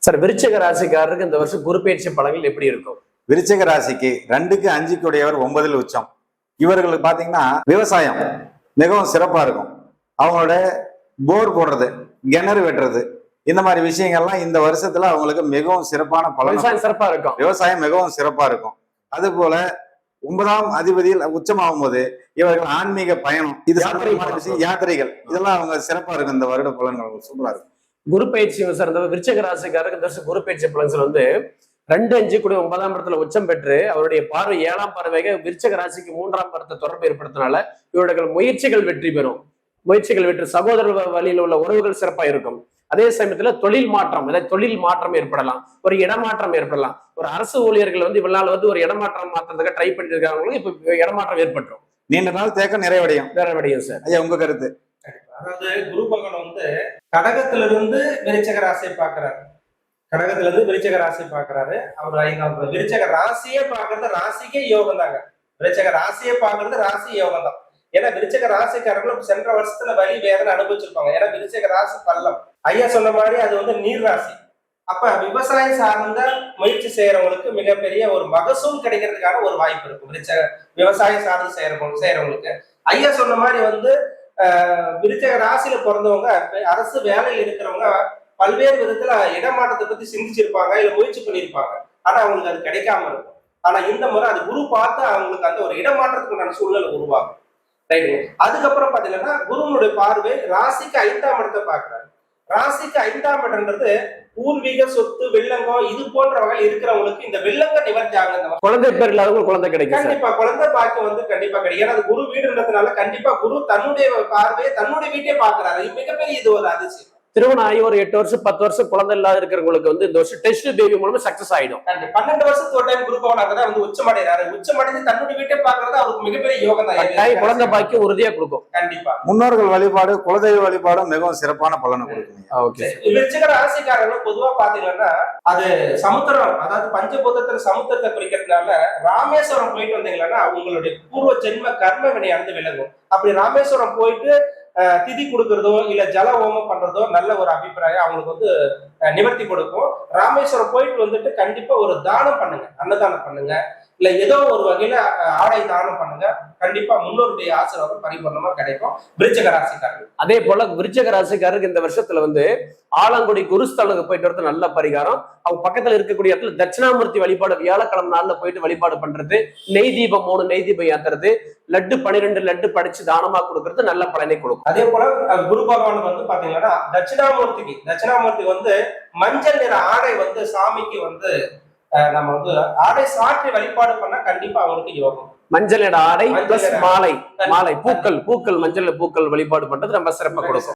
Sir, விருச்சிக ராசிக்காரருக்கு இந்த வருஷம் குரு பயிற்சி பலன்கள் எப்படி இருக்கும்? விருச்சிக ராசிக்கு 2க்கு 5க்கு உடையவர் 9ல் உச்சம். இவர்களுக்கு பாத்தீங்கன்னா விவசாயம் மிகவும் சிறப்பா இருக்கும். அவங்களோட போர் போடுறது, கிணறு வெட்டுறது, இந்த மாதிரி விஷயங்கள்லாம் இந்த வருஷத்துல அவங்களுக்கு மிகவும் சிறப்பான பலன். சிறப்பா இருக்கும். விவசாயம் மிகவும் சிறப்பா இருக்கும். அது போல 9ஆம் அதிபதியில் உச்சமாகும் போது இவர்கள் ஆன்மீக பயணம், இது சம்பந்தமான விஷயம், யாத்திரைகள், இதெல்லாம் அவங்க சிறப்பா இருக்கும். இந்த வருட பலன்கள் சூப்பரா இருக்கும். குரு பயிற்சி சார்ந்த விருச்சிக ராசிக்காரருக்கு இந்த வருஷம் குரு பயிற்சி பலன்கள் 2, 5 கூட 9ஆம் இடத்துல உச்சம் பெற்று அவருடைய பார்வை 7ஆம் பார்வையாக விருச்சிக ராசிக்கு 3ஆம் இடத்தை தொடர்பு ஏற்படுத்தினால இவர்கள் முயற்சிகள் வெற்றி பெறும். முயற்சிகள் வெற்றி, சகோதர வழியில் உள்ள உறவுகள் சிறப்பா இருக்கும். அதே சமயத்துல தொழில் மாற்றம் ஏற்படலாம், ஒரு இடமாற்றம் ஏற்படலாம். ஒரு அரசு ஊழியர்கள் இவ்வளவு ஒரு இடமாற்றம் மாற்றத்துக்கு ட்ரை பண்ணிட்டு இருக்காங்க. இப்ப இடமாற்றம் ஏற்பட்டுரும். நீண்ட நாள் தேக்கம் நிறைவடையும் சார். ஐயா, உங்க கருத்து? அதாவது குரு பகவான் கடகத்திலிருந்து விருச்சிக ராசியை பாக்குறாரு. கடகத்திலிருந்து விருச்சிக ராசியை பாக்குறாரு. அவர் 5ஆம் விருச்சிக ராசியே பாக்குறது ராசிக்கே யோகம் தாங்க. விருச்சிக ராசியை பாக்குறது ராசி யோகம் தான். ஏன்னா விருச்சிக ராசிக்காரர்களும் சென்ற வருஷத்துல வலி வேதனை அனுபவிச்சிருப்பாங்க. ஏன்னா விருச்சிக ராசி பள்ளம், ஐயா சொன்ன மாதிரி அது நீர் ராசி. அப்ப விவசாயம் சார்ந்த முயற்சி செய்யறவங்களுக்கு மிகப்பெரிய ஒரு மகசூல் கிடைக்கிறதுக்கான ஒரு வாய்ப்பு இருக்கும். விவசாயம் சார்ந்து செய்யறவங்களுக்கு ஐயா சொன்ன மாதிரி விருச்சிக ராசியில பிறந்தவங்க, அரசு வேலையில் இருக்கிறவங்க பல்வேறு விதத்துல இடமாற்றத்தை பத்தி சிந்திச்சிருப்பாங்க, இல்ல முயற்சி பண்ணியிருப்பாங்க. ஆனா அவங்களுக்கு அது கிடைக்காம இருக்கும். ஆனா இந்த முறை அது குரு பார்த்து அவங்களுக்கு அந்த ஒரு இடமாற்றத்துக்குண்டான சூழ்நிலை உருவாகும். ரைட்டு. அதுக்கப்புறம் பாத்தீங்கன்னா குருனுடைய பார்வை ராசிக்கு 5ஆம் இடத்தை பாக்குறாரு. ராசிக்கு 5ஆம் இடம்ன்றது பூர்வீக சொத்து, வெள்ளங்கம், இது போன்ற வகையில் இருக்கிறவங்களுக்கு இந்த வெள்ளங்க நிவர்த்தி ஆகுங்க. குழந்தை பேர் இல்லாதவங்க குழந்தை கிடைக்கும். கண்டிப்பா குழந்தை பாக்கியம் கண்டிப்பா கிடைக்கும். ஏன்னா அது குரு வீடுன்றதுனால கண்டிப்பா குரு தன்னுடைய பார்வையை தன்னுடைய வீட்டே பாக்குறாரு. மிகப்பெரிய இது ஒரு அதிசயம். திருமணம் ஆகி ஒரு 8 வருஷம் 10 வருஷம் குழந்தை இல்லாத இருக்கிறவங்களுக்கு இந்த வருஷம் டெஸ்ட் பேபி மூலமா சக்சஸ் ஆயிடும். 12 வருஷத்துக்கு ஒரு டைம் குரு பகவான் அங்கதான் உச்சமடைறாரு. உச்சமடைந்து தன்னுடைய வீட்டை பாக்குறது அவருக்கு மிகப்பெரிய யோகம் தான். குழந்தை பாக்கியம் உறுதியா கொடுக்கும். கண்டிப்பா முன்னோர்கள் வழிபாடு, குலதெய்வ வழிபாடும் மிகவும் சிறப்பான பலனை கொடுக்கும். விருச்சிக ராசிக்காரர்கள் பொதுவா பாத்தீங்கன்னா அது சமுத்திரம், அதாவது பஞ்சபூதத்துல சமுத்திரத்தை குறிக்கிறதுனால ராமேஸ்வரம் போயிட்டு வந்தீங்கன்னா உங்களுடைய பூர்வ ஜென்ம கர்ம வினை விலகும். அப்படி ராமேஸ்வரம் போயிட்டு திதி கொடுக்கறதோ இல்ல ஜல ஹோமம் பண்றதோ நல்ல ஒரு அபிப்பிராயம் அவங்களுக்கு நிவர்த்தி கொடுக்கும். ராமேஸ்வரம் போயிட்டு கண்டிப்பா ஒரு தானம் பண்ணுங்க, அன்னதானம் பண்ணுங்க, இல்ல ஏதோ ஒரு வகையில ஆடை தானம் பண்ணுங்க. கண்டிப்பா முன்னோருடைய ஆசீர்வாதம் பரிபூர்ணமா கிடைக்கும் விருச்சிக ராசிக்காரர்கள். அதே போல விருச்சிக ராசிக்காரருக்கு இந்த வருஷத்துல ஆலங்குடி குருஸ்தலத்துக்கு போயிட்டு வரது நல்ல பரிகாரம். அவங்க பக்கத்துல இருக்கக்கூடிய இடத்துல தட்சிணாமூர்த்தி வழிபாடு வியாழக்கிழமை நாள்ல போயிட்டு வழிபாடு பண்றது, நெய் தீபம் 3 நெய் தீபம் ஏத்துறது, லட்டு 12 லட்டு படிச்சு தானமா கொடுக்கறது நல்ல பலனை கொடுக்கும். அதே போல குரு பகவான் பாத்தீங்கன்னா தட்சிணாமூர்த்திக்கு மஞ்சள் நிற ஆடை சாமிக்கு நம்ம ஆடை சாற்றி வழிபாடு பண்ணா கண்டிப்பா அவங்களுக்கு யோகம். மஞ்சள் நிற ஆடை பிளஸ் மாலை பூக்கள் மஞ்சள் பூக்கள் வழிபாடு பண்றது ரொம்ப சிறப்பா கொடுக்கும்.